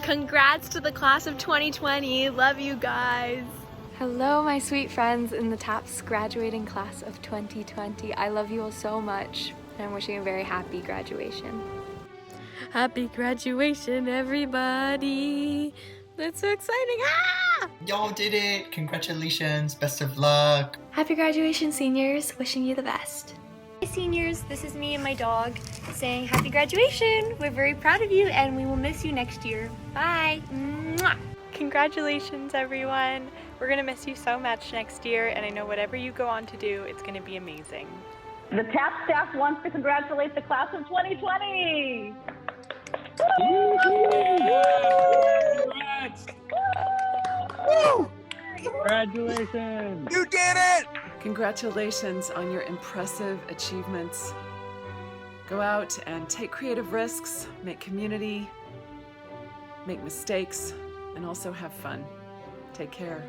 Congrats to the class of 2020. Love you guys. Hello, my sweet friends in the TAPS graduating class of 2020. I love you all so much, and I'm wishing you a very happy graduation. Happy graduation, everybody. That's so exciting. Ah! Y'all did it. Congratulations. Best of luck. Happy graduation, seniors. Wishing you the best. Hey seniors, this is me and my dog saying happy graduation. We're very proud of you and we will miss you next year. Bye. Mwah. Congratulations, everyone. We're gonna miss you so much next year, and I know whatever you go on to do, it's gonna be amazing. The TAP staff wants to congratulate the class of 2020. Congrats! Woo! Congratulations! You did it! Congratulations on your impressive achievements. Go out and take creative risks, make community, make mistakes, and also have fun. Take care.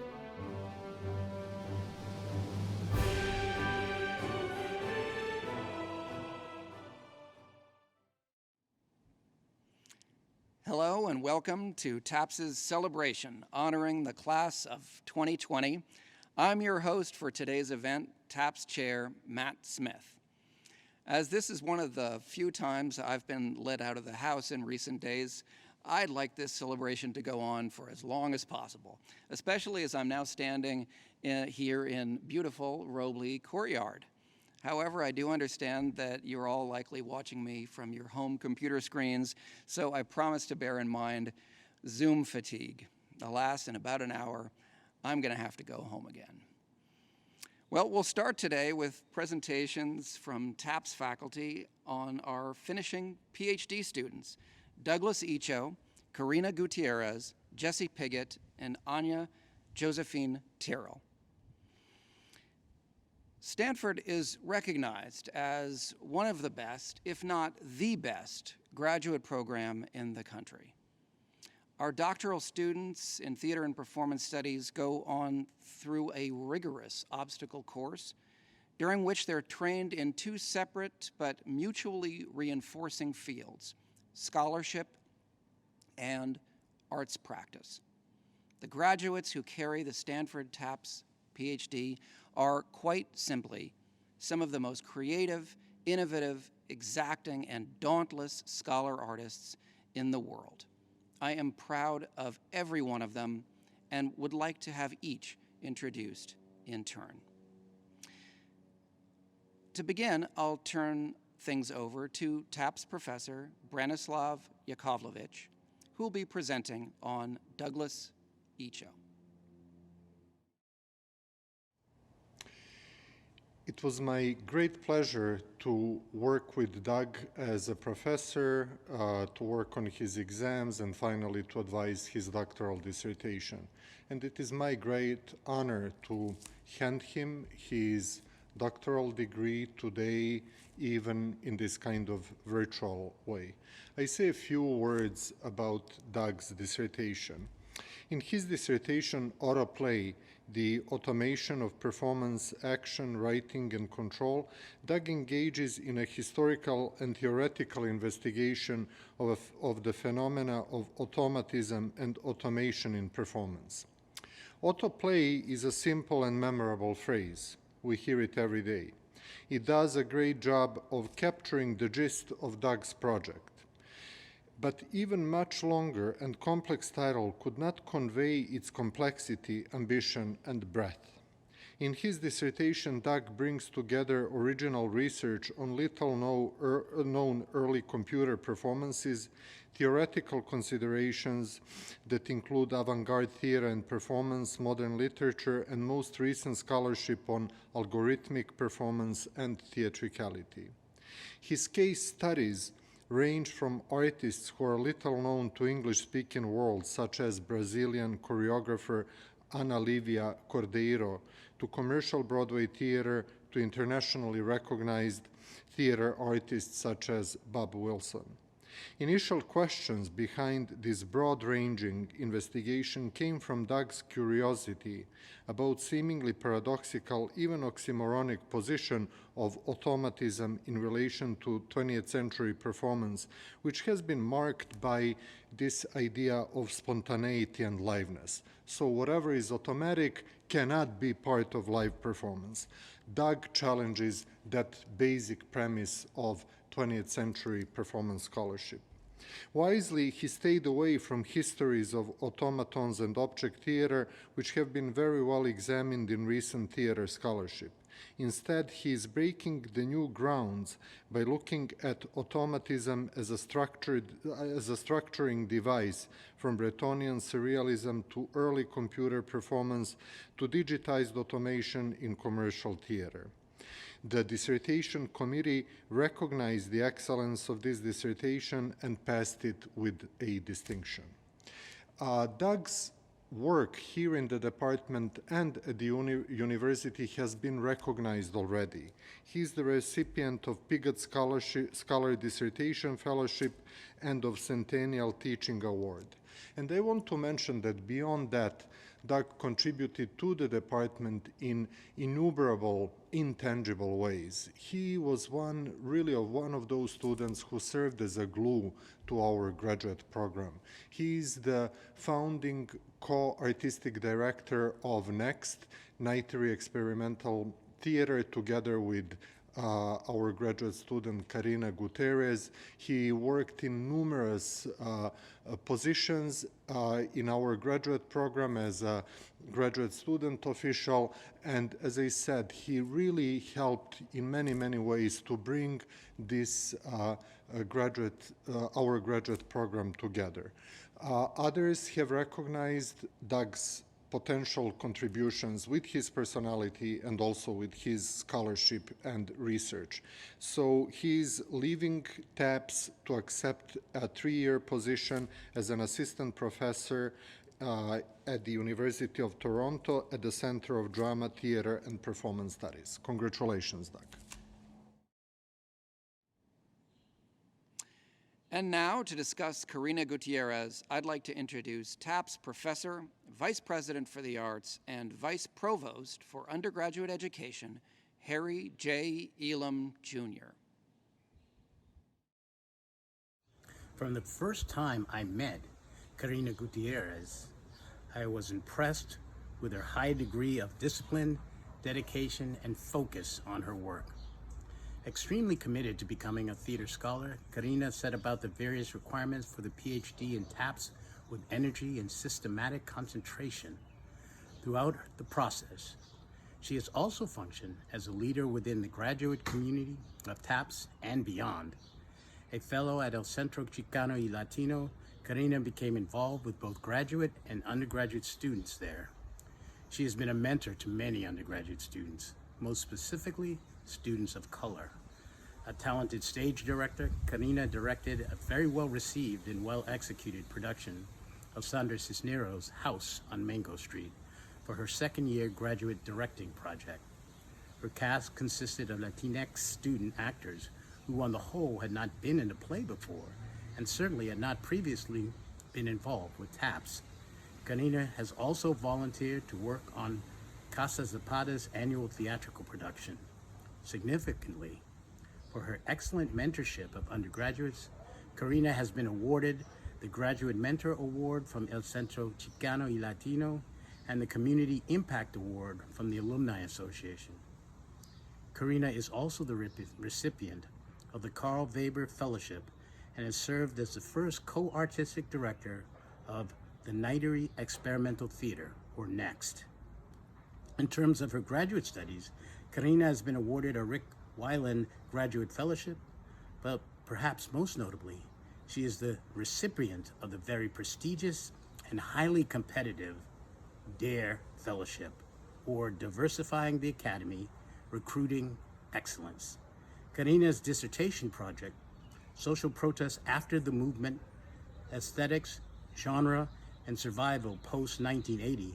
Hello and welcome to TAPS's celebration honoring the class of 2020. I'm your host for today's event, TAPS Chair Matt Smith. As this is one of the few times I've been let out of the house in recent days, I'd like this celebration to go on for as long as possible, especially as I'm now standing here in beautiful Robley Courtyard. However, I do understand that you're all likely watching me from your home computer screens, so I promise to bear in mind Zoom fatigue. Alas, in about an hour, I'm going to have to go home again. Well, we'll start today with presentations from TAPS faculty on our finishing PhD students, Douglas Icho, Carina Gutierrez, Jesse Pigott, and Anya Josephine Tyrrell. Stanford is recognized as one of the best, if not the best, graduate program in the country. Our doctoral students in theater and performance studies go on through a rigorous obstacle course during which they're trained in two separate but mutually reinforcing fields, scholarship and arts practice. The graduates who carry the Stanford TAPS PhD are quite simply some of the most creative, innovative, exacting, and dauntless scholar artists in the world. I am proud of every one of them and would like to have each introduced in turn. To begin, I'll turn things over to TAPS professor Branislav Yakovlevich, who will be presenting on Douglas Icho. It was my great pleasure to work with Doug as a professor, to work on his exams, and finally to advise his doctoral dissertation. And it is my great honor to hand him his doctoral degree today, even in this kind of virtual way. I say a few words about Doug's dissertation. In his dissertation, Autoplay, the automation of performance, action, writing, and control, Doug engages in a historical and theoretical investigation of the phenomena of automatism and automation in performance. Autoplay is a simple and memorable phrase. We hear it every day. It does a great job of capturing the gist of Doug's project. But even much longer and complex title could not convey its complexity, ambition, and breadth. In his dissertation, Doug brings together original research on little known early computer performances, theoretical considerations that include avant-garde theater and performance, modern literature, and most recent scholarship on algorithmic performance and theatricality. His case studies range from artists who are little known to English-speaking world, such as Brazilian choreographer Ana Lívia Cordeiro, to commercial Broadway theater, to internationally recognized theater artists such as Bob Wilson. Initial questions behind this broad-ranging investigation came from Doug's curiosity about seemingly paradoxical, even oxymoronic position of automatism in relation to 20th century performance, which has been marked by this idea of spontaneity and liveness. So whatever is automatic cannot be part of live performance. Doug challenges that basic premise of 20th century performance scholarship. Wisely, he stayed away from histories of automatons and object theater, which have been very well examined in recent theater scholarship. Instead, he is breaking the new grounds by looking at automatism as a structuring device, from Bretonian surrealism to early computer performance to digitized automation in commercial theater. The dissertation committee recognized the excellence of this dissertation and passed it with a distinction. Doug's work here in the department and at the university has been recognized already. He is the recipient of Pigott Scholar Dissertation Fellowship and of Centennial Teaching Award. And I want to mention that beyond that, Doug contributed to the department in innumerable, intangible ways. He was one of those students who served as a glue to our graduate program. He is the founding co-artistic director of NEXT, Nightly Experimental Theater, together with our graduate student Carina Gutierrez. He worked in numerous positions in our graduate program as a graduate student official, and as I said, he really helped in many, many ways to bring this our graduate program together. Others have recognized Doug's potential contributions with his personality and also with his scholarship and research. So he's leaving TAPS to accept a 3-year position as an assistant professor at the University of Toronto at the Center of Drama, Theater, and Performance Studies. Congratulations, Doug. And now, to discuss Carina Gutierrez, I'd like to introduce TAPS Professor, Vice President for the Arts, and Vice Provost for Undergraduate Education, Harry J. Elam, Jr. From the first time I met Carina Gutierrez, I was impressed with her high degree of discipline, dedication, and focus on her work. Extremely committed to becoming a theater scholar, Carina set about the various requirements for the PhD in TAPS with energy and systematic concentration. Throughout the process, she has also functioned as a leader within the graduate community of TAPS and beyond. A fellow at El Centro Chicano y Latino, Carina became involved with both graduate and undergraduate students there. She has been a mentor to many undergraduate students, most specifically students of color. A talented stage director, Carina directed a very well-received and well-executed production of Sandra Cisneros' House on Mango Street for her second-year graduate directing project. Her cast consisted of Latinx student actors who on the whole had not been in a play before and certainly had not previously been involved with TAPS. Carina has also volunteered to work on Casa Zapata's annual theatrical production. Significantly, for her excellent mentorship of undergraduates, Carina has been awarded the Graduate Mentor Award from El Centro Chicano y Latino and the Community Impact Award from the Alumni Association. Carina is also the recipient of the Carl Weber Fellowship and has served as the first co-artistic director of the Nightly Experimental Theater, or NEXT. In terms of her graduate studies, Carina has been awarded a Rick Weiland Graduate Fellowship, but perhaps most notably, she is the recipient of the very prestigious and highly competitive DARE Fellowship, or Diversifying the Academy, Recruiting Excellence. Carina's dissertation project, Social Protest After the Movement, Aesthetics, Genre, and Survival Post-1980,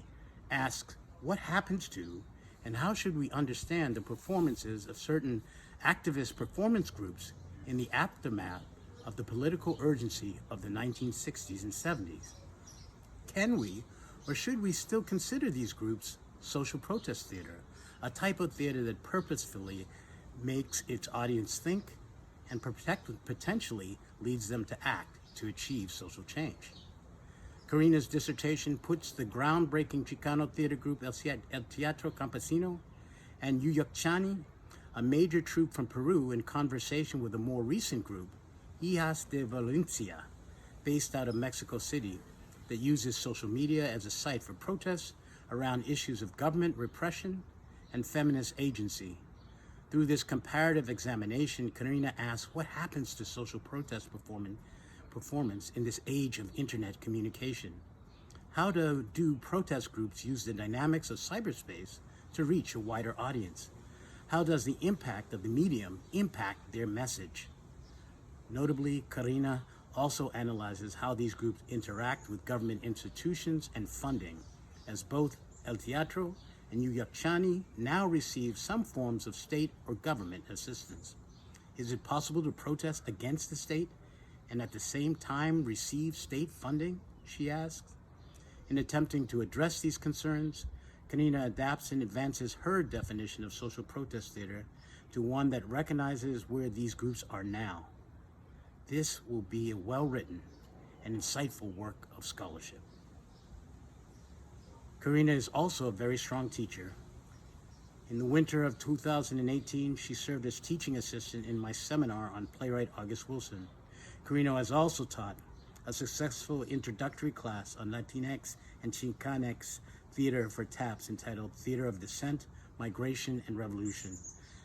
asks what happens to and how should we understand the performances of certain activist performance groups in the aftermath of the political urgency of the 1960s and 70s? Can we, or should we still consider these groups social protest theater, a type of theater that purposefully makes its audience think and potentially leads them to act to achieve social change? Carina's dissertation puts the groundbreaking Chicano theater group El Teatro Campesino and Yuan, a major troupe from Peru, in conversation with a more recent group, Hijas de Valencia, based out of Mexico City, that uses social media as a site for protests around issues of government repression and feminist agency. Through this comparative examination, Carina asks what happens to social protest performance in this age of internet communication. How do protest groups use the dynamics of cyberspace to reach a wider audience? How does the impact of the medium impact their message? Notably, Carina also analyzes how these groups interact with government institutions and funding, as both El Teatro and Yuan now receive some forms of state or government assistance. Is it possible to protest against the state and at the same time receive state funding, she asks? In attempting to address these concerns, Carina adapts and advances her definition of social protest theater to one that recognizes where these groups are now. This will be a well-written and insightful work of scholarship. Carina is also a very strong teacher. In the winter of 2018, she served as teaching assistant in my seminar on playwright August Wilson. Carina has also taught a successful introductory class on Latinx and Chicanx theater for TAPS entitled Theater of Dissent, Migration, and Revolution.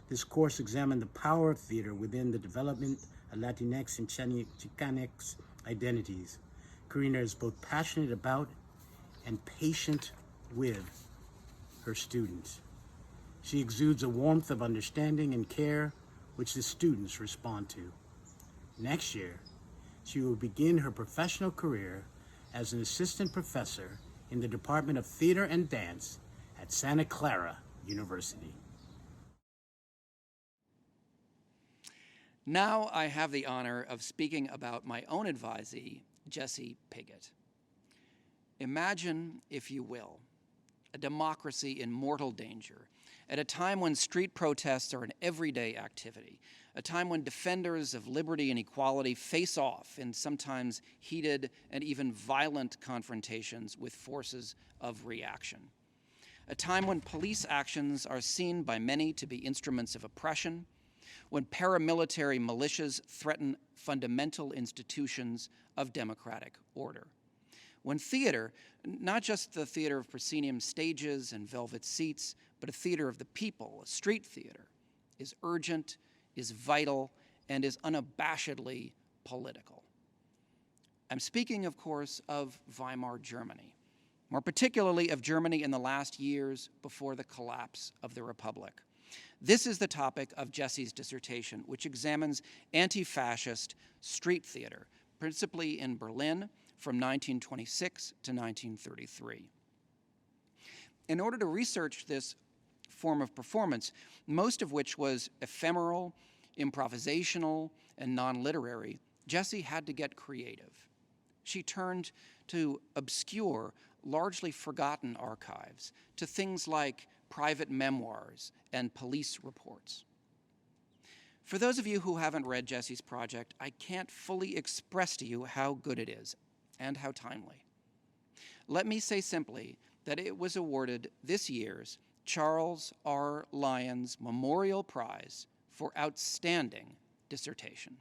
This course examined the power of theater within the development of Latinx and Chicanx identities. Carina is both passionate about and patient with her students. She exudes a warmth of understanding and care which the students respond to. Next year, she will begin her professional career as an assistant professor in the Department of Theater and Dance at Santa Clara University. Now I have the honor of speaking about my own advisee, Jessie Pigott. Imagine, if you will, a democracy in mortal danger at a time when street protests are an everyday activity, a time when defenders of liberty and equality face off in sometimes heated and even violent confrontations with forces of reaction, a time when police actions are seen by many to be instruments of oppression, when paramilitary militias threaten fundamental institutions of democratic order. When theater, not just the theater of proscenium stages and velvet seats, but a theater of the people, a street theater, is urgent, is vital, and is unabashedly political. I'm speaking, of course, of Weimar Germany, more particularly of Germany in the last years before the collapse of the Republic. This is the topic of Jessie's dissertation, which examines anti-fascist street theater, principally in Berlin, from 1926 to 1933. In order to research this form of performance, most of which was ephemeral, improvisational, and non-literary, Jessie had to get creative. She turned to obscure, largely forgotten archives, to things like private memoirs and police reports. For those of you who haven't read Jessie's project, I can't fully express to you how good it is and how timely. Let me say simply that it was awarded this year's Charles R. Lyons Memorial Prize for Outstanding Dissertation.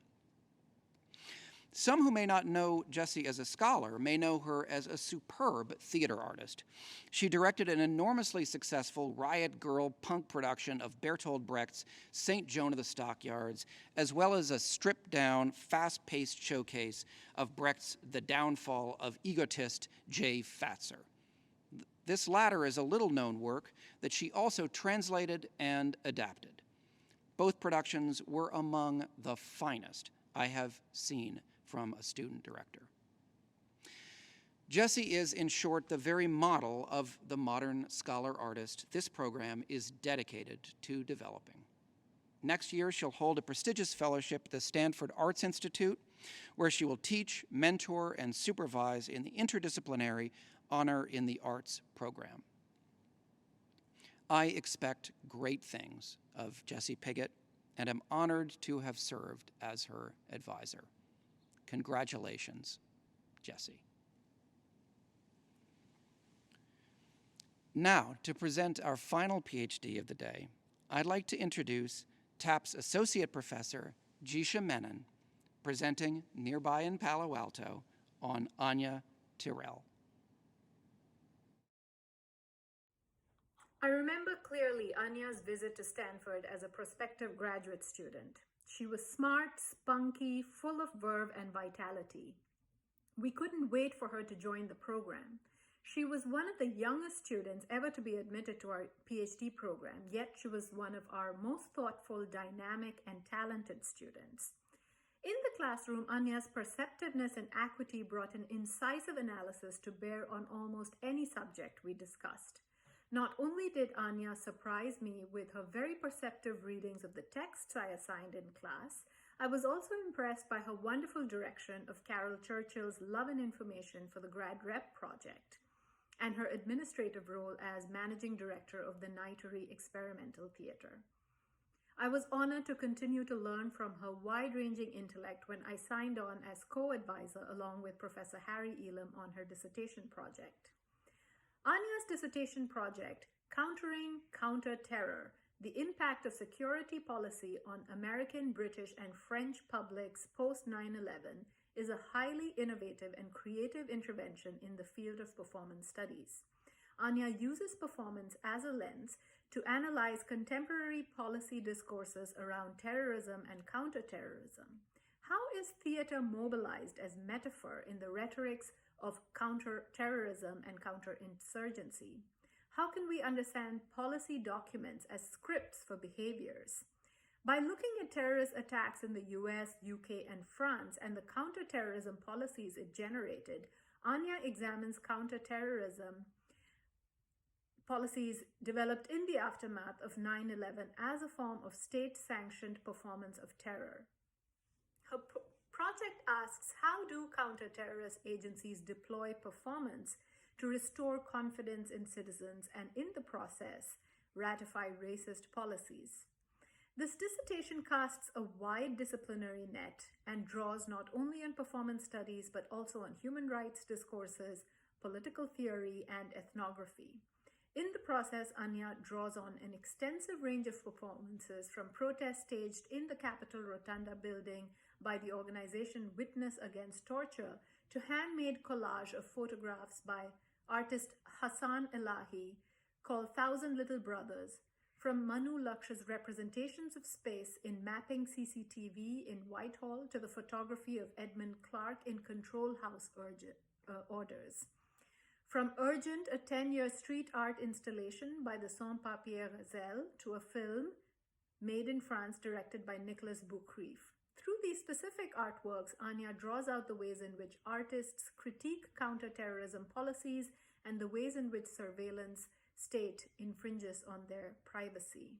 Some who may not know Jessie as a scholar may know her as a superb theater artist. She directed an enormously successful riot girl punk production of Bertolt Brecht's St. Joan of the Stockyards, as well as a stripped-down, fast-paced showcase of Brecht's The Downfall of Egotist J. Fatzer. This latter is a little-known work that she also translated and adapted. Both productions were among the finest I have seen from a student director. Jessie is, in short, the very model of the modern scholar-artist this program is dedicated to developing. Next year, she'll hold a prestigious fellowship at the Stanford Arts Institute where she will teach, mentor, and supervise in the interdisciplinary Honor in the Arts program. I expect great things of Jessie Pigott and am honored to have served as her advisor. Congratulations, Jessie. Now, to present our final PhD of the day, I'd like to introduce TAP's Associate Professor, Jisha Menon, presenting nearby in Palo Alto on Anya Tyrrell. I remember clearly Anya's visit to Stanford as a prospective graduate student. She was smart, spunky, full of verve and vitality. We couldn't wait for her to join the program. She was one of the youngest students ever to be admitted to our PhD program, yet she was one of our most thoughtful, dynamic, and talented students. In the classroom, Anya's perceptiveness and acuity brought an incisive analysis to bear on almost any subject we discussed. Not only did Anya surprise me with her very perceptive readings of the texts I assigned in class, I was also impressed by her wonderful direction of Carol Churchill's Love and Information for the Grad Rep project, and her administrative role as managing director of the Nightery Experimental Theater. I was honored to continue to learn from her wide-ranging intellect when I signed on as co-advisor along with Professor Harry Elam on her dissertation project. Anya's dissertation project, Countering Counter-Terror, the Impact of Security Policy on American, British, and French Publics Post-9/11, is a highly innovative and creative intervention in the field of performance studies. Anya uses performance as a lens to analyze contemporary policy discourses around terrorism and counterterrorism. How is theater mobilized as metaphor in the rhetorics of counterterrorism and counterinsurgency? How can we understand policy documents as scripts for behaviors? By looking at terrorist attacks in the US, UK, and France and the counterterrorism policies it generated, Anya examines counterterrorism policies developed in the aftermath of 9/11 as a form of state-sanctioned performance of terror. Her project asks, how do counter-terrorist agencies deploy performance to restore confidence in citizens and in the process ratify racist policies? This dissertation casts a wide disciplinary net and draws not only on performance studies but also on human rights discourses, political theory, and ethnography. In the process, Anya draws on an extensive range of performances from protests staged in the Capitol Rotunda building by the organization Witness Against Torture to handmade collage of photographs by artist Hassan Elahi called Thousand Little Brothers, from Manu Laksh's representations of space in mapping CCTV in Whitehall to the photography of Edmund Clark in Control House orders. From Urgent, a 10-year street art installation by the Sans-Papiers Razel, to a film made in France directed by Nicolas Boucrief. Through these specific artworks, Anya draws out the ways in which artists critique counterterrorism policies and the ways in which surveillance state infringes on their privacy.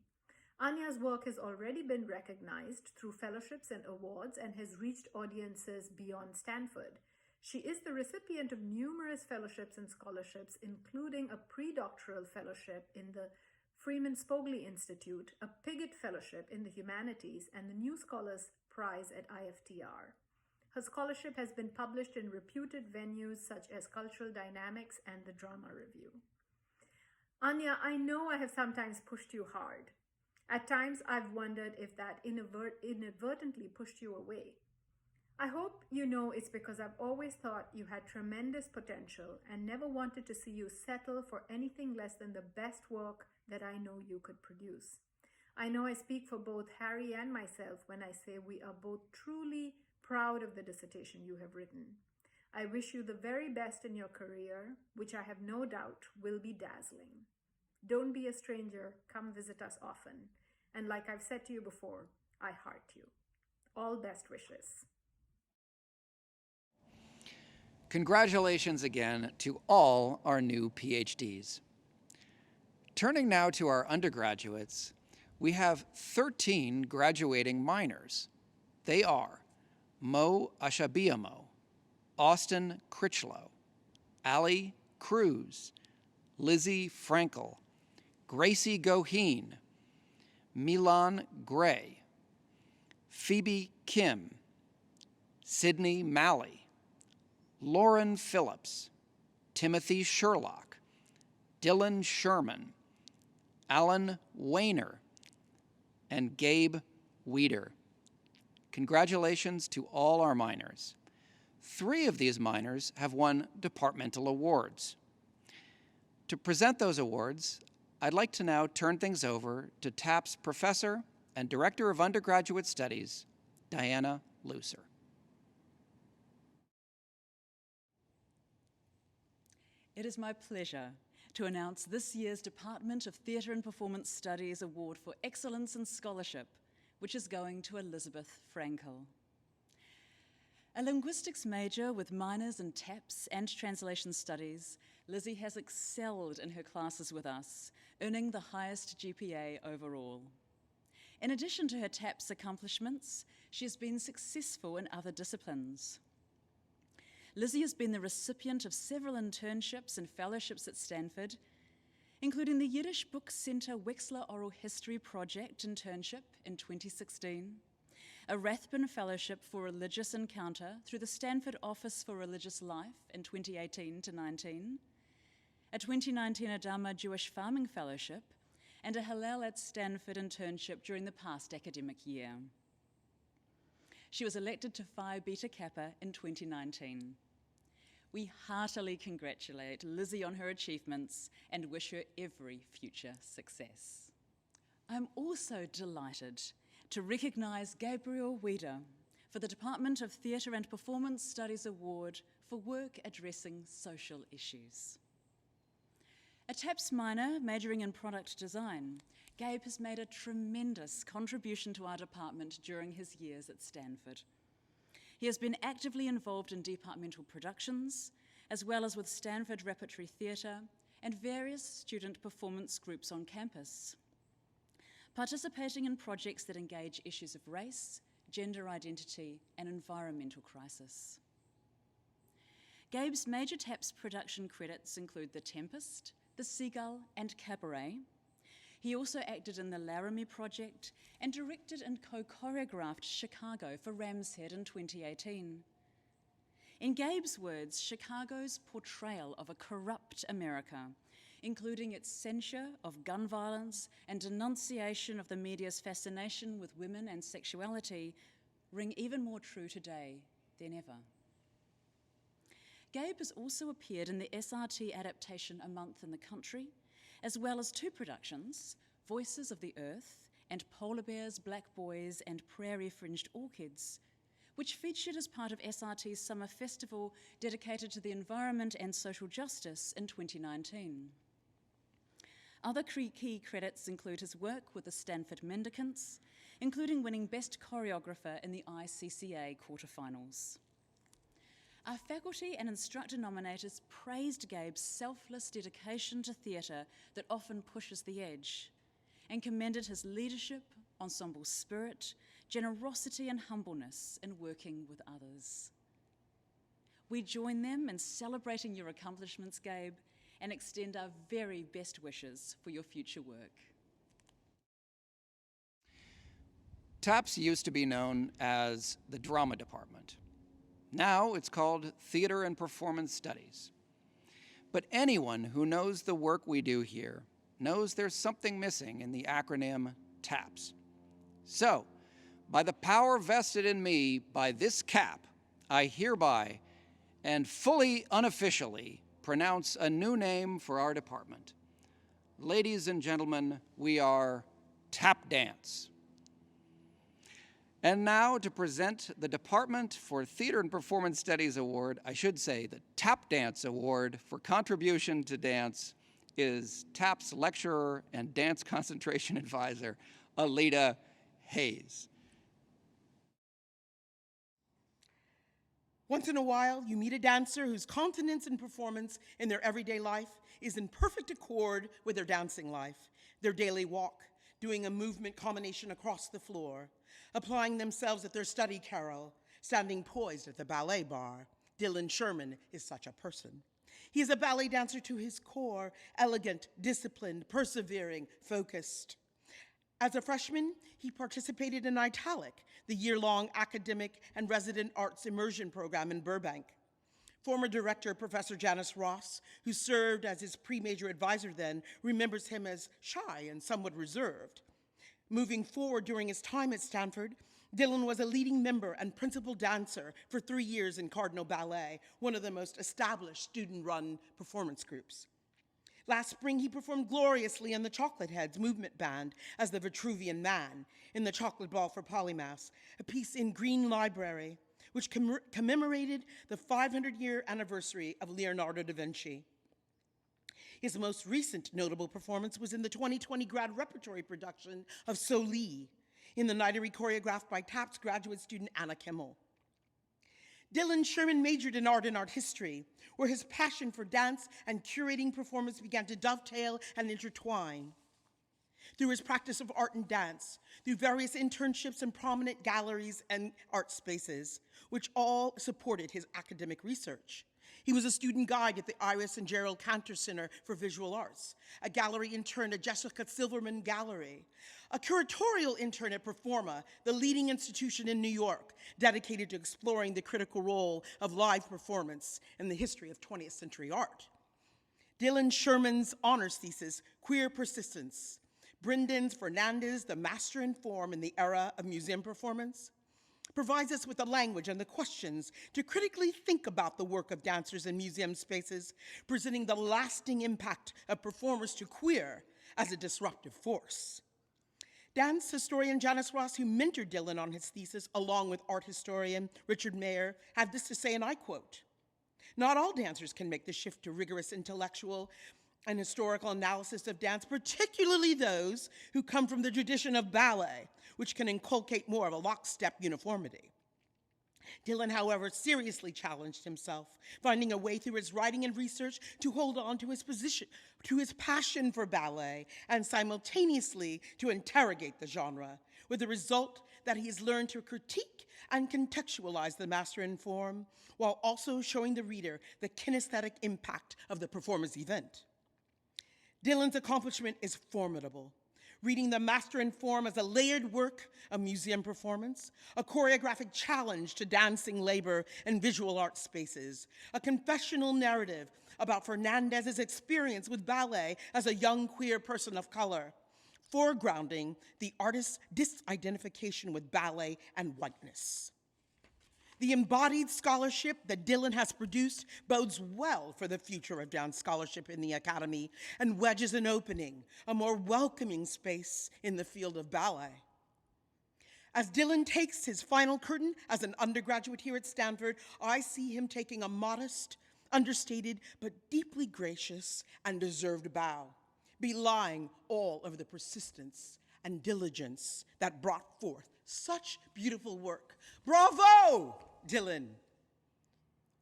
Anya's work has already been recognized through fellowships and awards and has reached audiences beyond Stanford. She is the recipient of numerous fellowships and scholarships, including a pre-doctoral fellowship in the Freeman Spogli Institute, a Pigott Fellowship in the Humanities, and the New Scholars Prize at IFTR. Her scholarship has been published in reputed venues such as Cultural Dynamics and the Drama Review. Anya, I know I have sometimes pushed you hard. At times, I've wondered if that inadvertently pushed you away. I hope you know it's because I've always thought you had tremendous potential and never wanted to see you settle for anything less than the best work that I know you could produce. I know I speak for both Harry and myself when I say we are both truly proud of the dissertation you have written. I wish you the very best in your career, which I have no doubt will be dazzling. Don't be a stranger, come visit us often. And like I've said to you before, I heart you. All best wishes. Congratulations again to all our new PhDs. Turning now to our undergraduates, we have 13 graduating minors. They are Mo Ashabiamo, Austin Critchlow, Allie Cruz, Lizzie Frankel, Gracie Goheen, Milan Gray, Phoebe Kim, Sydney Malley, Lauren Phillips, Timothy Sherlock, Dylan Sherman, Alan Wayner, and Gabe Wieder. Congratulations to all our minors. 3 of these minors have won departmental awards. To present those awards, I'd like to now turn things over to TAP's Professor and Director of Undergraduate Studies, Diana Lucer. It is my pleasure to announce this year's Department of Theatre and Performance Studies Award for Excellence in Scholarship, which is going to Elizabeth Frankel. A linguistics major with minors in TAPS and translation studies, Lizzie has excelled in her classes with us, earning the highest GPA overall. In addition to her TAPS accomplishments, she has been successful in other disciplines. Lizzie has been the recipient of several internships and fellowships at Stanford, including the Yiddish Book Center Wexler Oral History Project internship in 2016, a Rathbun Fellowship for Religious Encounter through the Stanford Office for Religious Life in 2018 to 19, a 2019 Adama Jewish Farming Fellowship, and a Hillel at Stanford internship during the past academic year. She was elected to Phi Beta Kappa in 2019. We heartily congratulate Lizzie on her achievements and wish her every future success. I'm also delighted to recognize Gabriel Wieder for the Department of Theatre and Performance Studies Award for work addressing social issues. A TAPS minor majoring in product design, Gabe has made a tremendous contribution to our department during his years at Stanford. He has been actively involved in departmental productions, as well as with Stanford Repertory Theatre and various student performance groups on campus, participating in projects that engage issues of race, gender identity, and environmental crisis. Gabe's major TAPS production credits include The Tempest, The Seagull, and Cabaret. He also acted in the Laramie Project and directed and co-choreographed Chicago for Ram's Head in 2018. In Gabe's words, Chicago's portrayal of a corrupt America, including its censure of gun violence and denunciation of the media's fascination with women and sexuality, ring even more true today than ever. Gabe has also appeared in the SRT adaptation A Month in the Country, as well as 2 productions, Voices of the Earth and Polar Bears, Black Boys and Prairie Fringed Orchids, which featured as part of SRT's summer festival dedicated to the environment and social justice in 2019. Other key credits include his work with the Stanford Mendicants, including winning Best Choreographer in the ICCA quarterfinals. Our faculty and instructor nominators praised Gabe's selfless dedication to theatre that often pushes the edge, and commended his leadership, ensemble spirit, generosity and humbleness in working with others. We join them in celebrating your accomplishments, Gabe, and extend our very best wishes for your future work. TAPS used to be known as the Drama Department. Now it's called Theater and Performance Studies. But anyone who knows the work we do here knows there's something missing in the acronym TAPS. So, by the power vested in me by this cap, I hereby and fully unofficially pronounce a new name for our department. Ladies and gentlemen, we are Tap Dance. And now to present the Department for Theater and Performance Studies Award, I should say the Tap Dance Award for contribution to dance, is TAP's lecturer and dance concentration advisor, Alita Hayes. Once in a while, you meet a dancer whose confidence and performance in their everyday life is in perfect accord with their dancing life, their daily walk, doing a movement combination across the floor, applying themselves at their study carol, Standing poised at the ballet bar, Dylan Sherman is such a person. He is a ballet dancer to his core, elegant, disciplined, persevering, focused. As a freshman, he participated in Italic, the year-long academic and resident arts immersion program in Burbank. Former director, Professor Janice Ross, who served as his pre-major advisor then, remembers him as shy and somewhat reserved. Moving forward during his time at Stanford, Dylan was a leading member and principal dancer for 3 years in Cardinal Ballet, one of the most established student-run performance groups. Last spring, he performed gloriously in the Chocolate Heads movement band as the Vitruvian Man in the Chocolate Ball for Polymaths, a piece in Green Library, which commemorated the 500-year anniversary of Leonardo da Vinci. His most recent notable performance was in the 2020 grad repertory production of Soli, in the Nightery choreographed by TAPS graduate student Anna Kimmel. Dylan Sherman majored in art and art history, where his passion for dance and curating performance began to dovetail and intertwine. Through his practice of art and dance, through various internships in prominent galleries and art spaces, which all supported his academic research. He was a student guide at the Iris and Gerald Cantor Center for Visual Arts, a gallery intern at Jessica Silverman Gallery, a curatorial intern at Performa, the leading institution in New York dedicated to exploring the critical role of live performance in the history of 20th century art. Dylan Sherman's honors thesis, Queer Persistence, Brendan Fernandez, The Master in Form in the Era of Museum Performance, provides us with the language and the questions to critically think about the work of dancers in museum spaces, presenting the lasting impact of performers to queer as a disruptive force. Dance historian Janice Ross, who mentored Dylan on his thesis, along with art historian Richard Mayer, had this to say, and I quote, "Not all dancers can make the shift to rigorous intellectual and historical analysis of dance, particularly those who come from the tradition of ballet, which can inculcate more of a lockstep uniformity." Dylan, however, seriously challenged himself, finding a way through his writing and research to hold on to his position, to his passion for ballet, and simultaneously to interrogate the genre, with the result that he has learned to critique and contextualize the master in form, while also showing the reader the kinesthetic impact of the performance event. Dylan's accomplishment is formidable. Reading the master in form as a layered work of museum performance, a choreographic challenge to dancing labor and visual art spaces, a confessional narrative about Fernandez's experience with ballet as a young queer person of color, foregrounding the artist's disidentification with ballet and whiteness. The embodied scholarship that Dylan has produced bodes well for the future of dance scholarship in the Academy and wedges an opening, a more welcoming space in the field of ballet. As Dylan takes his final curtain as an undergraduate here at Stanford, I see him taking a modest, understated, but deeply gracious and deserved bow, belying all of the persistence and diligence that brought forth such beautiful work. Bravo, Dylan!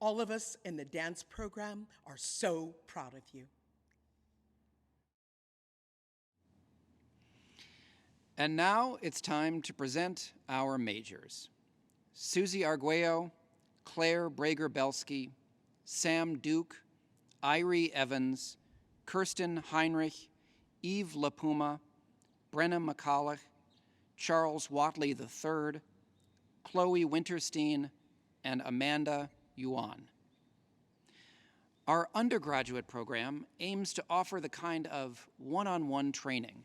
All of us in the dance program are so proud of you. And now it's time to present our majors. Susie Arguello, Claire Brager-Belsky, Sam Duke, Irie Evans, Kirsten Heinrich, Eve Lipuma, Brenna McCulloch, Charles Watley III, Chloe Winterstein, and Amanda Yuan. Our undergraduate program aims to offer the kind of one-on-one training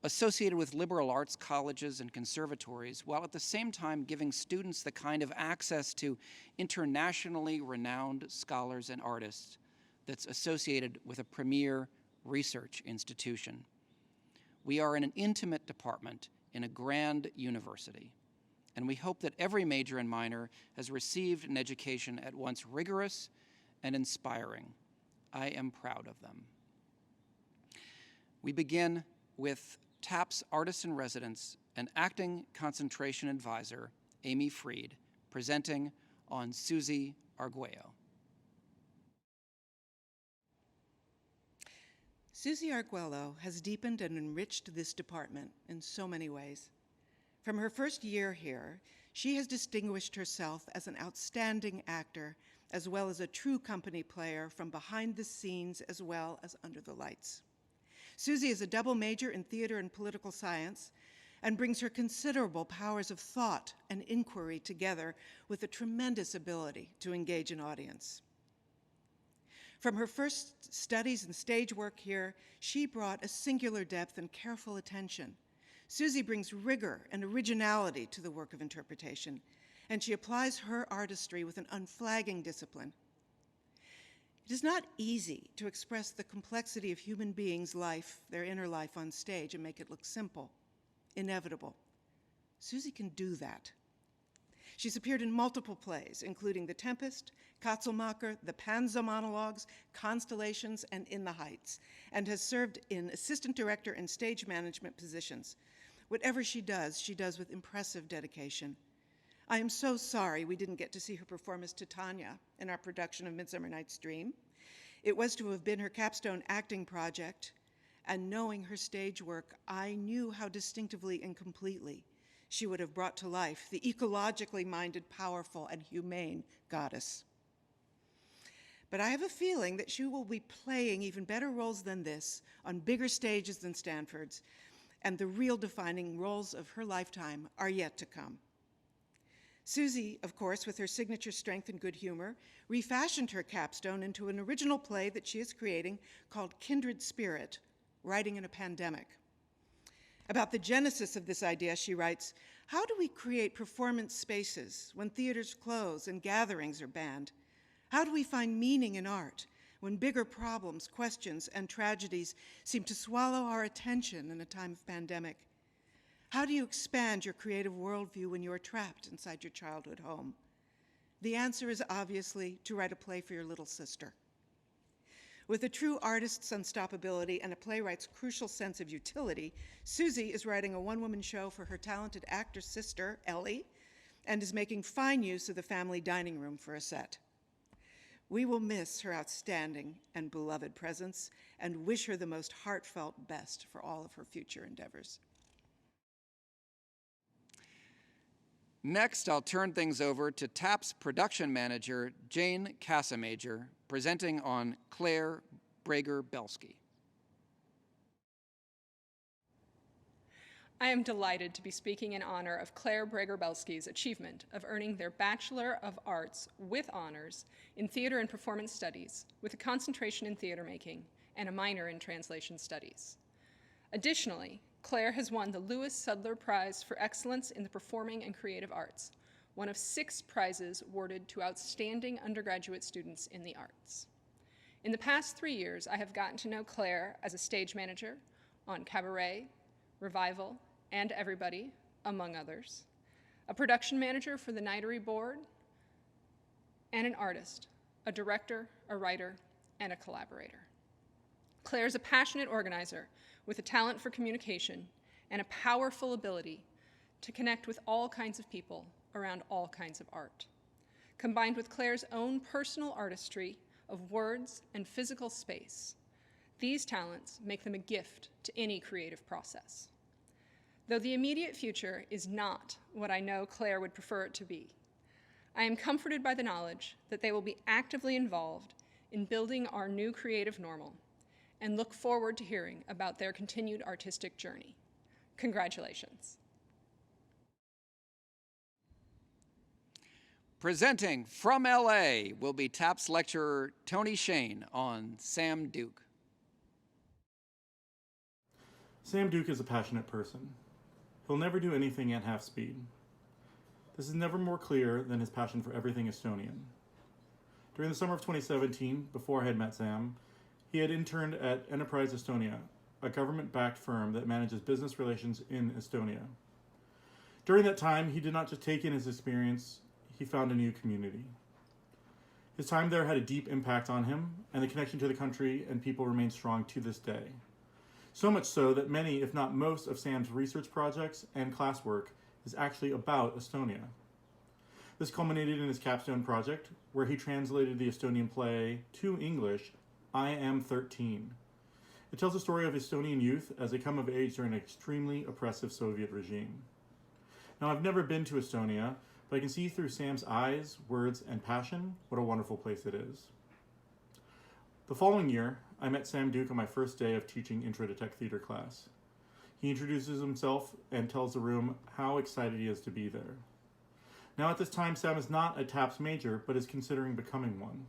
associated with liberal arts colleges and conservatories, while at the same time giving students the kind of access to internationally renowned scholars and artists that's associated with a premier research institution. We are in an intimate department in a grand university, and we hope that every major and minor has received an education at once rigorous and inspiring. I am proud of them. We begin with TAPS Artist-in-Residence and Acting Concentration Advisor, Amy Freed, presenting on Susie Arguello. Susie Arguello has deepened and enriched this department in so many ways. From her first year here, She has distinguished herself as an outstanding actor, as well as a true company player from behind the scenes as well as under the lights. Susie is a double major in theater and political science and brings her considerable powers of thought and inquiry together with a tremendous ability to engage an audience. From her first studies in stage work here, she brought a singular depth and careful attention. Susie brings rigor and originality to the work of interpretation, and she applies her artistry with an unflagging discipline. It is not easy to express the complexity of human beings' life, their inner life on stage, and make it look simple, inevitable. Susie can do that. She's appeared in multiple plays, including The Tempest, Casamager, The Panza Monologues, Constellations, and In the Heights, and has served in assistant director and stage management positions. Whatever she does with impressive dedication. I am so sorry we didn't get to see her perform as Titania in our production of Midsummer Night's Dream. It was to have been her capstone acting project, and knowing her stage work, I knew how distinctively and completely she would have brought to life the ecologically minded, powerful, and humane goddess. But I have a feeling that she will be playing even better roles than this on bigger stages than Stanford's, and the real defining roles of her lifetime are yet to come. Susie, of course, with her signature strength and good humor, refashioned her capstone into an original play that she is creating called Kindred Spirit, Writing in a Pandemic. About the genesis of this idea, she writes, "How do we create performance spaces when theaters close and gatherings are banned? How do we find meaning in art when bigger problems, questions, and tragedies seem to swallow our attention in a time of pandemic? How do you expand your creative worldview when you are trapped inside your childhood home?" The answer is obviously to write a play for your little sister. With a true artist's unstoppability and a playwright's crucial sense of utility, Susie is writing a one-woman show for her talented actor sister, Ellie, and is making fine use of the family dining room for a set. We will miss her outstanding and beloved presence and wish her the most heartfelt best for all of her future endeavors. Next, I'll turn things over to TAP's production manager, Jane Casamager, presenting on Claire Brager-Belsky. I am delighted to be speaking in honor of Claire Brager-Belsky's achievement of earning their Bachelor of Arts with honors in Theater and Performance Studies with a concentration in theater making and a minor in Translation Studies. Additionally, Claire has won the Louis Sudler Prize for Excellence in the Performing and Creative Arts, one of 6 prizes awarded to outstanding undergraduate students in the arts. In the past 3 years, I have gotten to know Claire as a stage manager on Cabaret, Revival, and Everybody, among others, a production manager for the Nightery Board, and an artist, a director, a writer, and a collaborator. Claire is a passionate organizer with a talent for communication and a powerful ability to connect with all kinds of people around all kinds of art. Combined with Claire's own personal artistry of words and physical space, these talents make them a gift to any creative process. Though the immediate future is not what I know Claire would prefer it to be, I am comforted by the knowledge that they will be actively involved in building our new creative normal and look forward to hearing about their continued artistic journey. Congratulations. Presenting from LA will be TAP's lecturer Tony Shane on Sam Duke. Sam Duke is a passionate person. He'll never do anything at half speed. This is never more clear than his passion for everything Estonian. During the summer of 2017, before I had met Sam, he had interned at Enterprise Estonia, a government-backed firm that manages business relations in Estonia. During that time, he did not just take in his experience, he found a new community. His time there had a deep impact on him, and the connection to the country and people remains strong to this day. So much so that many, if not most, of Sam's research projects and classwork is actually about Estonia. This culminated in his capstone project, where he translated the Estonian play to English, I Am 13. It tells the story of Estonian youth as they come of age during an extremely oppressive Soviet regime. Now, I've never been to Estonia, but I can see through Sam's eyes, words, and passion what a wonderful place it is. The following year, I met Sam Duke on my first day of teaching Intro to Tech Theater class. He introduces himself and tells the room how excited he is to be there. Now, at this time, Sam is not a TAPS major, but is considering becoming one.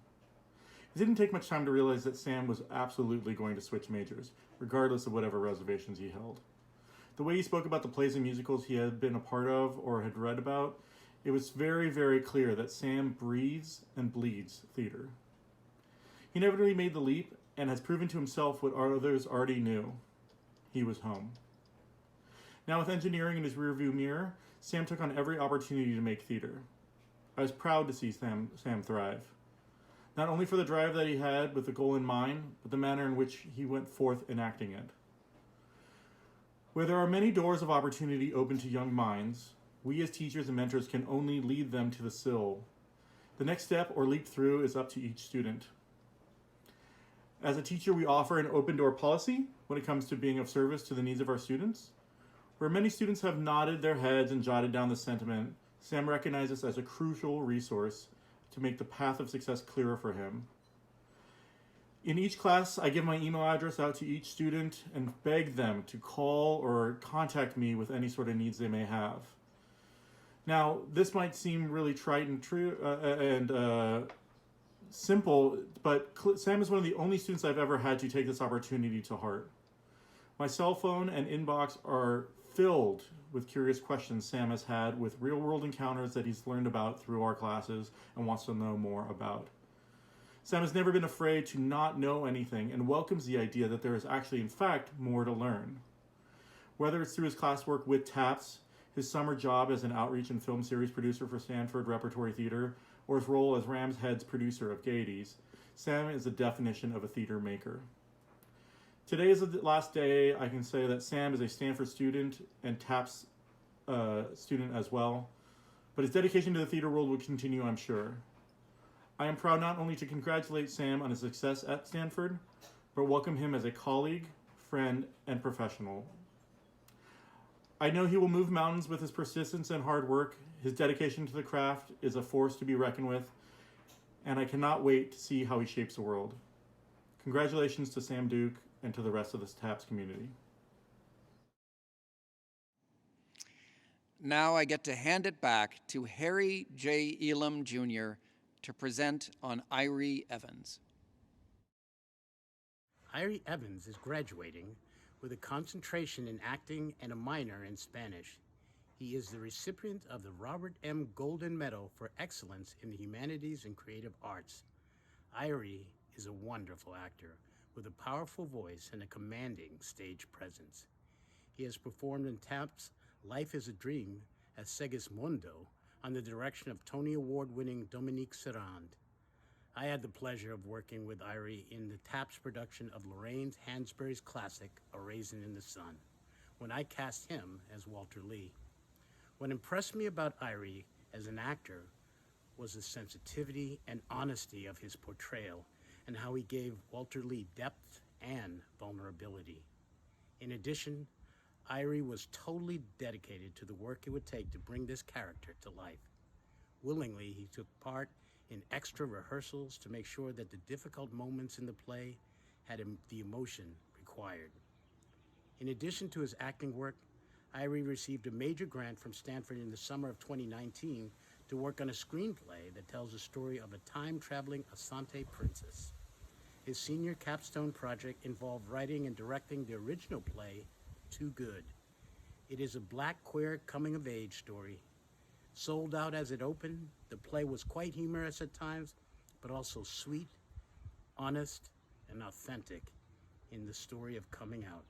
It didn't take much time to realize that Sam was absolutely going to switch majors, regardless of whatever reservations he held. The way he spoke about the plays and musicals he had been a part of or had read about, it was very, very clear that Sam breathes and bleeds theater. He never really made the leap and has proven to himself what others already knew. He was home. Now, with engineering in his rearview mirror, Sam took on every opportunity to make theater. I was proud to see Sam thrive. Not only for the drive that he had with the goal in mind, but the manner in which he went forth enacting it. Where there are many doors of opportunity open to young minds, we as teachers and mentors can only lead them to the sill. The next step or leap through is up to each student. As a teacher, we offer an open door policy when it comes to being of service to the needs of our students. Where many students have nodded their heads and jotted down the sentiment, Sam recognizes us as a crucial resource to make the path of success clearer for him. In each class, I give my email address out to each student and beg them to call or contact me with any sort of needs they may have. Now, this might seem really trite and true and simple, but Sam is one of the only students I've ever had to take this opportunity to heart. My cell phone and inbox are filled with curious questions Sam has had with real-world encounters that he's learned about through our classes and wants to know more about. Sam has never been afraid to not know anything and welcomes the idea that there is actually, in fact, more to learn. Whether it's through his classwork with TAPS, his summer job as an outreach and film series producer for Stanford Repertory Theater, or his role as Rams Head's producer of Gaieties, Sam is the definition of a theater maker. Today is the last day I can say that Sam is a Stanford student and TAPS student as well, but his dedication to the theater world will continue, I'm sure. I am proud not only to congratulate Sam on his success at Stanford, but welcome him as a colleague, friend, and professional. I know he will move mountains with his persistence and hard work. His dedication to the craft is a force to be reckoned with, and I cannot wait to see how he shapes the world. Congratulations to Sam Duke and to the rest of the TAPS community. Now I get to hand it back to Harry J. Elam, Jr. to present on Irie Evans. Irie Evans is graduating with a concentration in acting and a minor in Spanish. He is the recipient of the Robert M. Golden Medal for Excellence in the Humanities and Creative Arts. Irie is a wonderful actor with a powerful voice and a commanding stage presence. He has performed in TAPS' Life is a Dream as Segismundo on the direction of Tony Award-winning Dominique Serrand. I had the pleasure of working with Irie in the TAPS production of Lorraine Hansberry's classic, A Raisin in the Sun, when I cast him as Walter Lee. What impressed me about Irie as an actor was the sensitivity and honesty of his portrayal and how he gave Walter Lee depth and vulnerability. In addition, Irie was totally dedicated to the work it would take to bring this character to life. Willingly, he took part in extra rehearsals to make sure that the difficult moments in the play had the emotion required. In addition to his acting work, Irie received a major grant from Stanford in the summer of 2019 to work on a screenplay that tells the story of a time-traveling Asante princess. His senior capstone project involved writing and directing the original play, Too Good. It is a Black queer coming-of-age story. Sold out as it opened, the play was quite humorous at times, but also sweet, honest, and authentic in the story of coming out.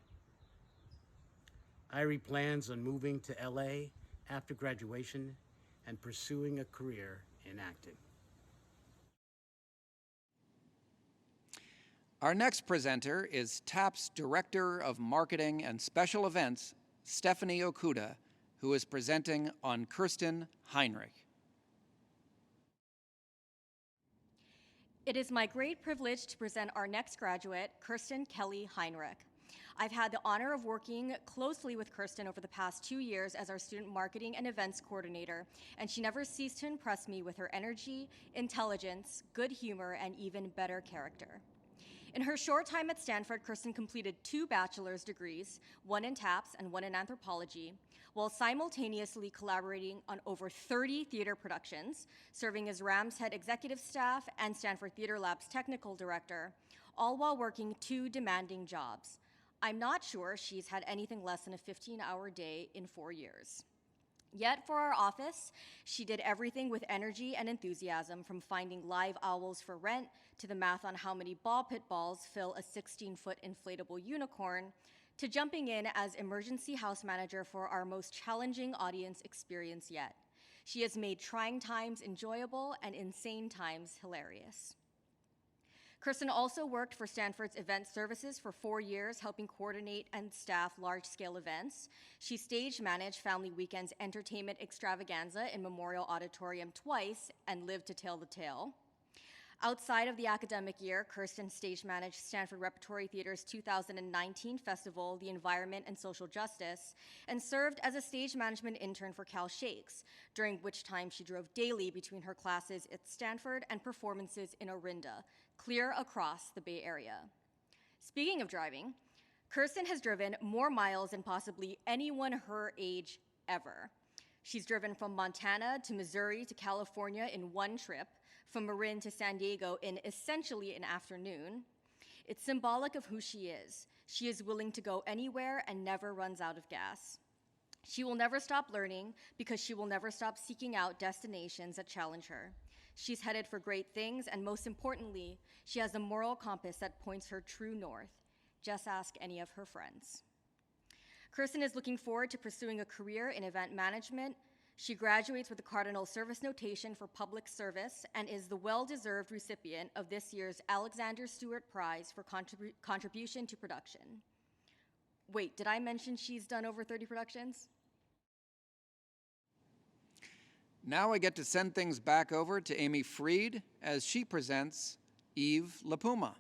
Irie plans on moving to LA after graduation and pursuing a career in acting. Our next presenter is TAPS Director of Marketing and Special Events, Stephanie Okuda, who is presenting on Kirsten Heinrich. It is my great privilege to present our next graduate, Kirsten Kelly Heinrich. I've had the honor of working closely with Kirsten over the past 2 years as our student marketing and events coordinator, and she never ceased to impress me with her energy, intelligence, good humor, and even better character. In her short time at Stanford, Kirsten completed 2 bachelor's degrees, one in TAPS and one in anthropology, while simultaneously collaborating on over 30 theater productions, serving as Ram's head executive staff and Stanford Theater Lab's technical director, all while working 2 demanding jobs. I'm not sure she's had anything less than a 15-hour day in 4 years. Yet for our office, she did everything with energy and enthusiasm, from finding live owls for rent to the math on how many ball pit balls fill a 16-foot inflatable unicorn, to jumping in as emergency house manager for our most challenging audience experience yet. She has made trying times enjoyable and insane times hilarious. Kirsten also worked for Stanford's event services for 4 years, helping coordinate and staff large-scale events. She stage managed Family Weekend's entertainment extravaganza in Memorial Auditorium twice and lived to tell the tale. Outside of the academic year, Kirsten stage managed Stanford Repertory Theater's 2019 festival, The Environment and Social Justice, and served as a stage management intern for Cal Shakes, during which time she drove daily between her classes at Stanford and performances in Orinda, clear across the Bay Area. Speaking of driving, Kirsten has driven more miles than possibly anyone her age ever. She's driven from Montana to Missouri to California in one trip, from Marin to San Diego in essentially an afternoon. It's symbolic of who she is. She is willing to go anywhere and never runs out of gas. She will never stop learning because she will never stop seeking out destinations that challenge her. She's headed for great things, and most importantly, she has a moral compass that points her true north. Just ask any of her friends. Kirsten is looking forward to pursuing a career in event management. She graduates with the Cardinal Service Notation for Public Service and is the well-deserved recipient of this year's Alexander Stewart Prize for contribution to production. Wait, did I mention she's done over 30 productions? Now I get to send things back over to Amy Freed as she presents Eve Lipuma.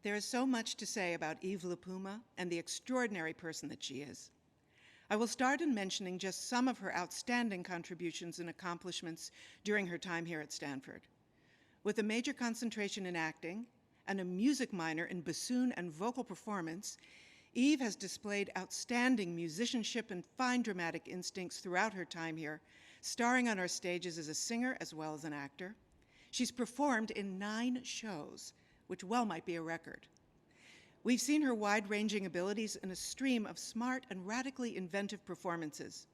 There is so much to say about Eve Lipuma and the extraordinary person that she is. I will start in mentioning just some of her outstanding contributions and accomplishments during her time here at Stanford. With a major concentration in acting and a music minor in bassoon and vocal performance, Eve has displayed outstanding musicianship and fine dramatic instincts throughout her time here, starring on our stages as a singer as well as an actor. She's performed in 9 shows, which well might be a record. We've seen her wide-ranging abilities in a stream of smart and radically inventive performances,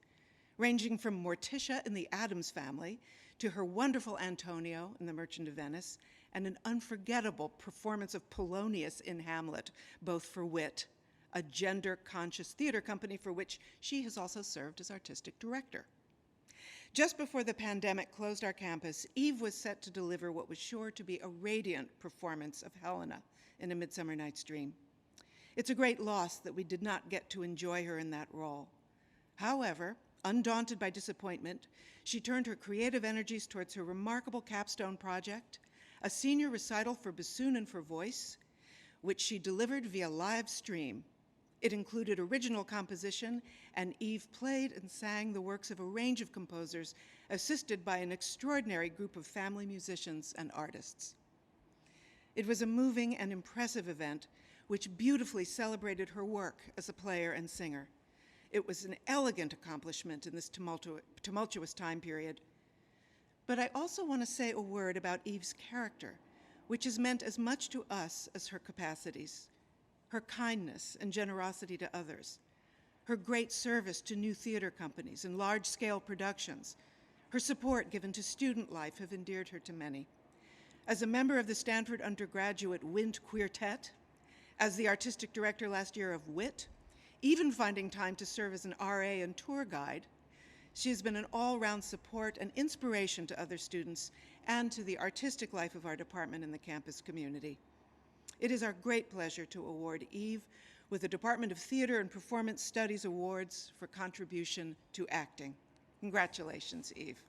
ranging from Morticia in The Addams Family to her wonderful Antonio in The Merchant of Venice and an unforgettable performance of Polonius in Hamlet, both for Wit, a gender-conscious theater company for which she has also served as artistic director. Just before the pandemic closed our campus, Eve was set to deliver what was sure to be a radiant performance of Helena in A Midsummer Night's Dream. It's a great loss that we did not get to enjoy her in that role. However, undaunted by disappointment, she turned her creative energies towards her remarkable capstone project, a senior recital for bassoon and for voice, which she delivered via live stream. It included original composition, and Eve played and sang the works of a range of composers, assisted by an extraordinary group of family musicians and artists. It was a moving and impressive event, which beautifully celebrated her work as a player and singer. It was an elegant accomplishment in this tumultuous time period. But I also want to say a word about Eve's character, which has meant as much to us as her capacities. Her kindness and generosity to others, her great service to new theater companies and large-scale productions, her support given to student life have endeared her to many. As a member of the Stanford Undergraduate Wind Quartet, as the artistic director last year of WIT, even finding time to serve as an RA and tour guide, she has been an all-round support and inspiration to other students and to the artistic life of our department and the campus community. It is our great pleasure to award Eve with the Department of Theater and Performance Studies Awards for contribution to acting. Congratulations, Eve.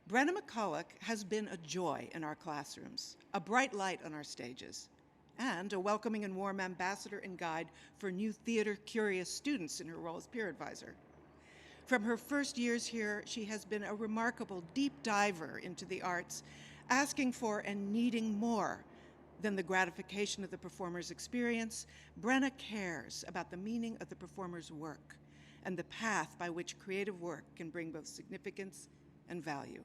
Brenna McCulloch has been a joy in our classrooms, a bright light on our stages, and a welcoming and warm ambassador and guide for new theater-curious students in her role as peer advisor. From her first years here, she has been a remarkable deep diver into the arts, asking for and needing more than the gratification of the performer's experience. Brenna cares about the meaning of the performer's work and the path by which creative work can bring both significance and value.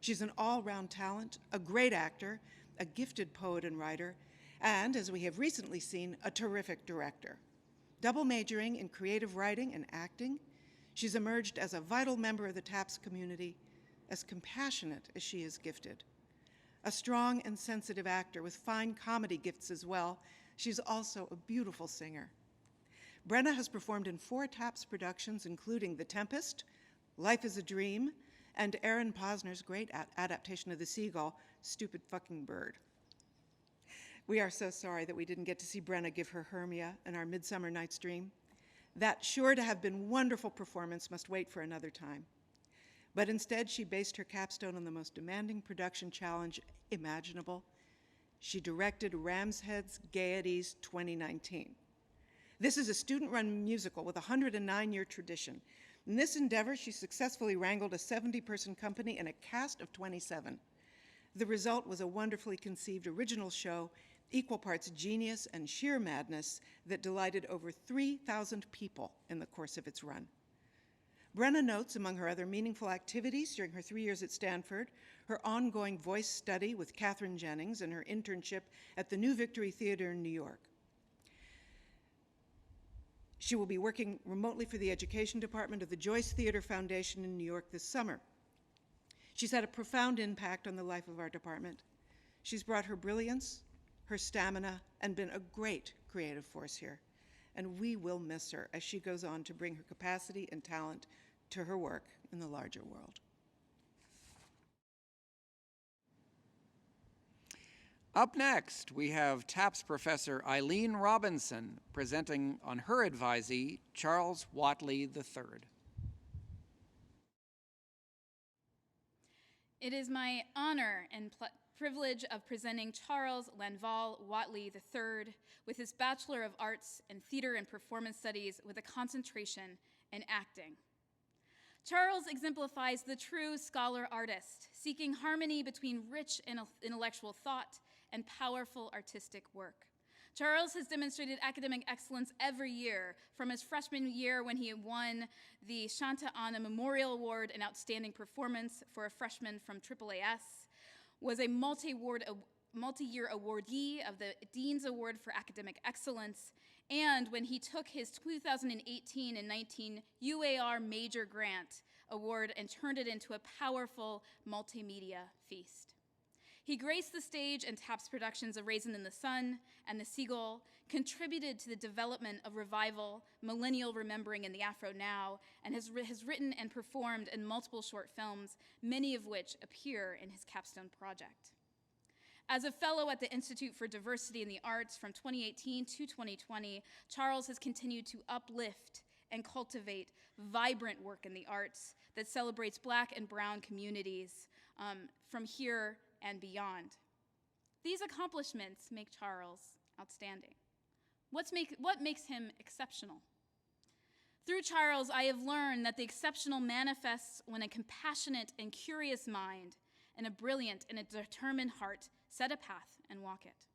She's an all-round talent, a great actor, a gifted poet and writer, and, as we have recently seen, a terrific director. Double majoring in creative writing and acting, she's emerged as a vital member of the TAPS community, as compassionate as she is gifted. A strong and sensitive actor with fine comedy gifts as well, she's also a beautiful singer. Brenna has performed in 4 TAPS productions, including The Tempest, Life is a Dream, and Aaron Posner's great adaptation of The Seagull, Stupid Fucking Bird. We are so sorry that we didn't get to see Brenna give her Hermia in our Midsummer Night's Dream. That sure to have been wonderful performance must wait for another time. But instead, she based her capstone on the most demanding production challenge imaginable. She directed Ram's Head's Gaieties 2019. This is a student-run musical with a 109-year tradition. In this endeavor, she successfully wrangled a 70-person company and a cast of 27. The result was a wonderfully conceived original show, equal parts genius and sheer madness, that delighted over 3,000 people in the course of its run. Brenna notes, among her other meaningful activities during her 3 years at Stanford, her ongoing voice study with Katherine Jennings and her internship at the New Victory Theater in New York. She will be working remotely for the Education Department of the Joyce Theater Foundation in New York this summer. She's had a profound impact on the life of our department. She's brought her brilliance, her stamina, and been a great creative force here. And we will miss her as she goes on to bring her capacity and talent to her work in the larger world. Up next, we have TAPS professor Eileen Robinson presenting on her advisee, Charles Watley III. It is my honor and privilege of presenting Charles Lanval Watley III with his Bachelor of Arts in Theater and Performance Studies with a concentration in acting. Charles exemplifies the true scholar-artist, seeking harmony between rich intellectual thought and powerful artistic work. Charles has demonstrated academic excellence every year, from his freshman year when he won the Shanta Ana Memorial Award in Outstanding Performance for a freshman from AAAS, was a multi-year awardee of the Dean's Award for Academic Excellence, and when he took his 2018 and 19 UAR Major Grant Award and turned it into a powerful multimedia feast. He graced the stage in TAPS productions of Raisin in the Sun and The Seagull, contributed to the development of Revival, Millennial Remembering in the Afro Now, and has written and performed in multiple short films, many of which appear in his capstone project. As a fellow at the Institute for Diversity in the Arts from 2018 to 2020, Charles has continued to uplift and cultivate vibrant work in the arts that celebrates Black and Brown communities from here and beyond. These accomplishments make Charles outstanding. What makes him exceptional? Through Charles, I have learned that the exceptional manifests when a compassionate and curious mind and a brilliant and a determined heart set a path and walk it.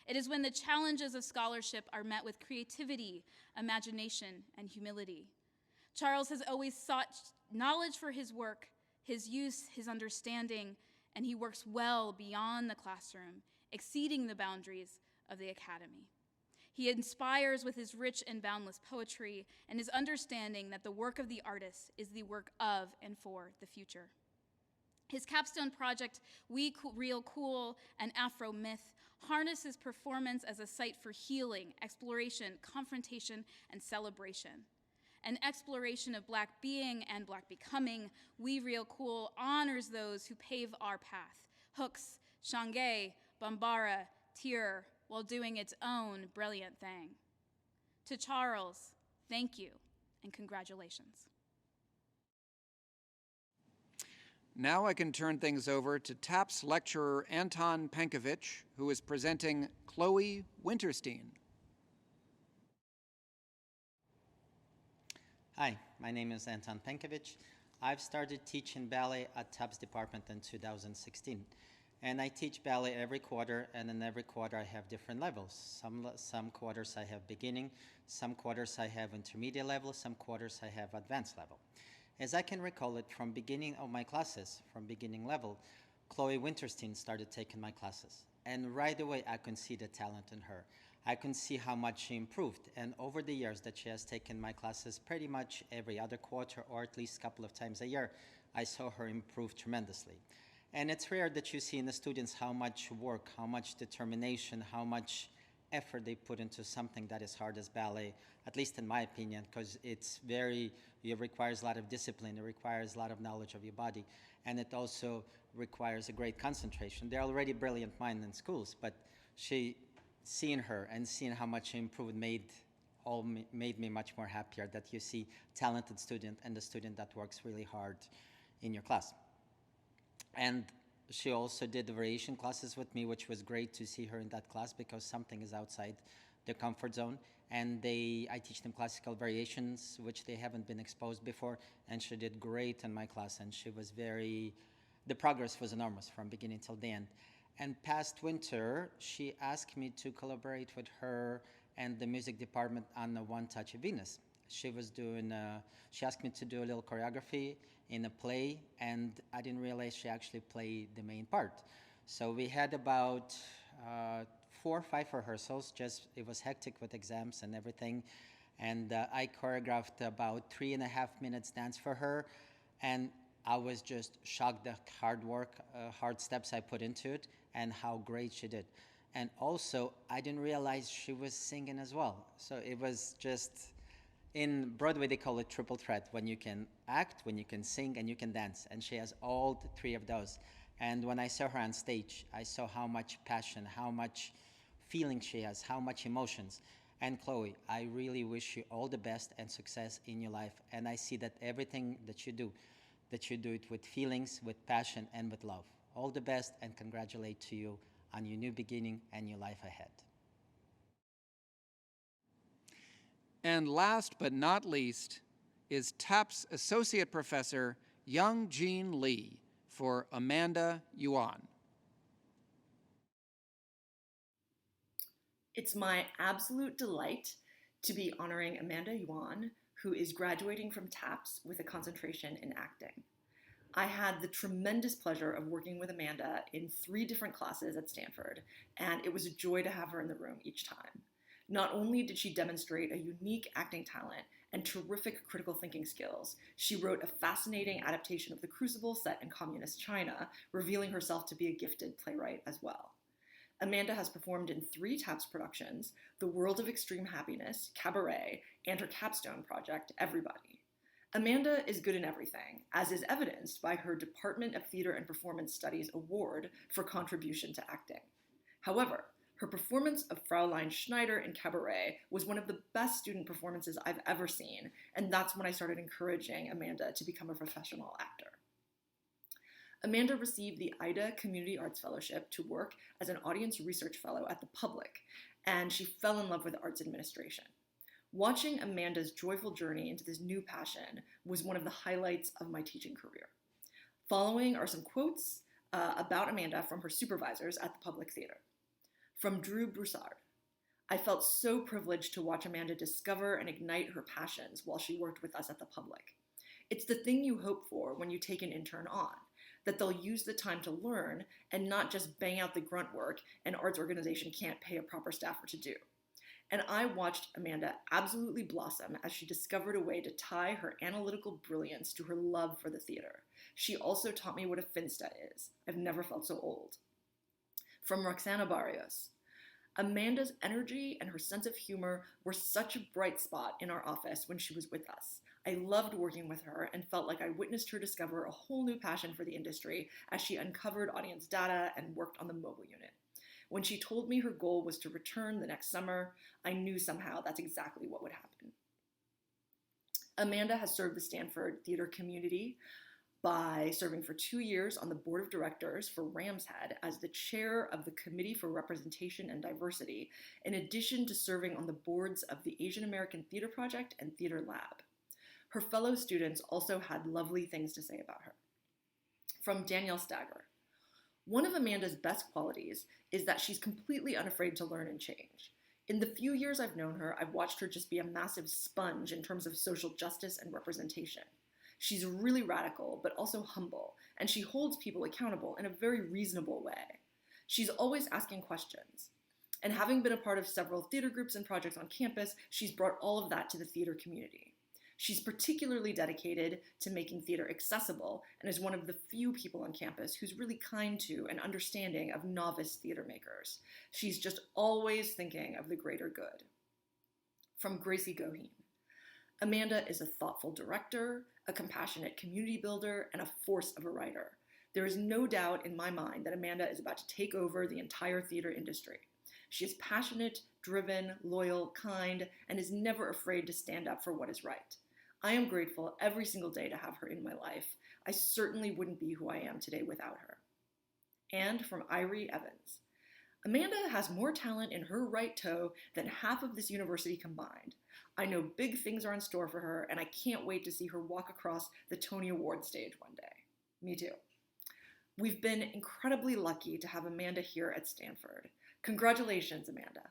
It is when the challenges of scholarship are met with creativity, imagination, and humility. Charles has always sought knowledge for his work, his use, his understanding, and he works well beyond the classroom, exceeding the boundaries of the academy. He inspires with his rich and boundless poetry and his understanding that the work of the artist is the work of and for the future. His capstone project, We Real Cool, an Afro Myth, harnesses performance as a site for healing, exploration, confrontation, and celebration. An exploration of Black being and Black becoming, We Real Cool honors those who pave our path, Hooks, Shanghai, Bambara, Tyr, while doing its own brilliant thing. To Charles, thank you and congratulations. Now I can turn things over to TAPS lecturer Anton Penkovich, who is presenting Chloe Winterstein. Hi, my name is Anton Penkovich. I've started teaching ballet at TAPS department in 2016. And I teach ballet every quarter, and in every quarter I have different levels. Some quarters I have beginning, some quarters I have intermediate level, some quarters I have advanced level. As I can recall it, from beginning of my classes, from beginning level, Chloe Winterstein started taking my classes. And right away I could see the talent in her. I could see how much she improved. And over the years that she has taken my classes pretty much every other quarter or at least a couple of times a year, I saw her improve tremendously. And it's rare that you see in the students how much work, how much determination, how much effort they put into something that is hard as ballet, at least in my opinion, because it requires a lot of discipline, it requires a lot of knowledge of your body, and it also requires a great concentration. They're already brilliant minds in schools, but seeing her and seeing how much she improved made me much more happier that you see talented student and the student that works really hard in your class. And she also did the variation classes with me, which was great to see her in that class because something is outside their comfort zone. And I teach them classical variations, which they haven't been exposed before. And she did great in my class. And the progress was enormous from beginning till the end. And past winter, she asked me to collaborate with her and the music department on the One Touch of Venus. She asked me to do a little choreography in a play, and I didn't realize she actually played the main part. So we had about 4 or 5 rehearsals, it was hectic with exams and everything. And I choreographed about 3.5 minutes dance for her, and I was just shocked the hard work, hard steps I put into it, and how great she did. And also, I didn't realize she was singing as well. So it was just, in Broadway they call it triple threat, when you can act, when you can sing, and you can dance. And she has all 3 of those. And when I saw her on stage, I saw how much passion, how much feeling she has, how much emotions. And Chloe, I really wish you all the best and success in your life. And I see that everything that you do it with feelings, with passion, and with love. All the best, and congratulate to you on your new beginning and your life ahead. And last but not least is TAPS Associate Professor Young Jean Lee for Amanda Yuan. It's my absolute delight to be honoring Amanda Yuan, who is graduating from TAPS with a concentration in acting. I had the tremendous pleasure of working with Amanda in 3 different classes at Stanford, and it was a joy to have her in the room each time. Not only did she demonstrate a unique acting talent and terrific critical thinking skills, she wrote a fascinating adaptation of The Crucible set in communist China, revealing herself to be a gifted playwright as well. Amanda has performed in 3 TAPS productions, The World of Extreme Happiness, Cabaret, and her capstone project, Everybody. Amanda is good in everything, as is evidenced by her Department of Theater and Performance Studies Award for contribution to acting. However, her performance of Fraulein Schneider in Cabaret was one of the best student performances I've ever seen, and that's when I started encouraging Amanda to become a professional actor. Amanda received the IDA Community Arts Fellowship to work as an audience research fellow at the Public, and she fell in love with arts administration. Watching Amanda's joyful journey into this new passion was one of the highlights of my teaching career. Following are some quotes about Amanda from her supervisors at the Public Theater. From Drew Broussard: I felt so privileged to watch Amanda discover and ignite her passions while she worked with us at the Public. It's the thing you hope for when you take an intern on, that they'll use the time to learn and not just bang out the grunt work an arts organization can't pay a proper staffer to do. And I watched Amanda absolutely blossom as she discovered a way to tie her analytical brilliance to her love for the theater. She also taught me what a finsta is. I've never felt so old. From Roxana Barrios: Amanda's energy and her sense of humor were such a bright spot in our office when she was with us. I loved working with her and felt like I witnessed her discover a whole new passion for the industry as she uncovered audience data and worked on the mobile unit. When she told me her goal was to return the next summer, I knew somehow that's exactly what would happen. Amanda has served the Stanford theater community by serving for 2 years on the board of directors for Ram's Head as the chair of the Committee for Representation and Diversity, in addition to serving on the boards of the Asian American Theater Project and Theater Lab. Her fellow students also had lovely things to say about her. From Danielle Stagger. One of Amanda's best qualities is that she's completely unafraid to learn and change. In the few years I've known her, I've watched her just be a massive sponge in terms of social justice and representation. She's really radical, but also humble, and she holds people accountable in a very reasonable way. She's always asking questions. And having been a part of several theater groups and projects on campus, she's brought all of that to the theater community. She's particularly dedicated to making theater accessible and is one of the few people on campus who's really kind to and understanding of novice theater makers. She's just always thinking of the greater good. From Gracie Goheen. Amanda is a thoughtful director, a compassionate community builder, and a force of a writer. There is no doubt in my mind that Amanda is about to take over the entire theater industry. She is passionate, driven, loyal, kind, and is never afraid to stand up for what is right. I am grateful every single day to have her in my life. I certainly wouldn't be who I am today without her. And from Irie Evans. Amanda has more talent in her right toe than half of this university combined. I know big things are in store for her, and I can't wait to see her walk across the Tony Award stage one day. Me too. We've been incredibly lucky to have Amanda here at Stanford. Congratulations, Amanda.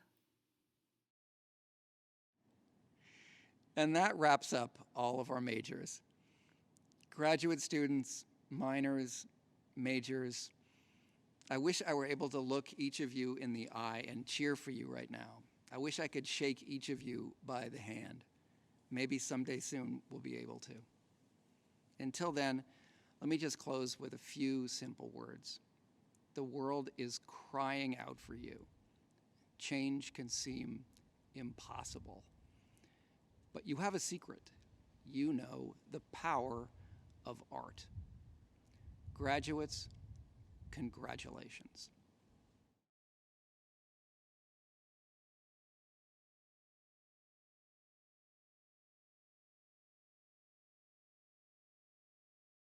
And that wraps up all of our majors. Graduate students, minors, majors, I wish I were able to look each of you in the eye and cheer for you right now. I wish I could shake each of you by the hand. Maybe someday soon we'll be able to. Until then, let me just close with a few simple words. The world is crying out for you. Change can seem impossible. But you have a secret. You know the power of art. Graduates, congratulations.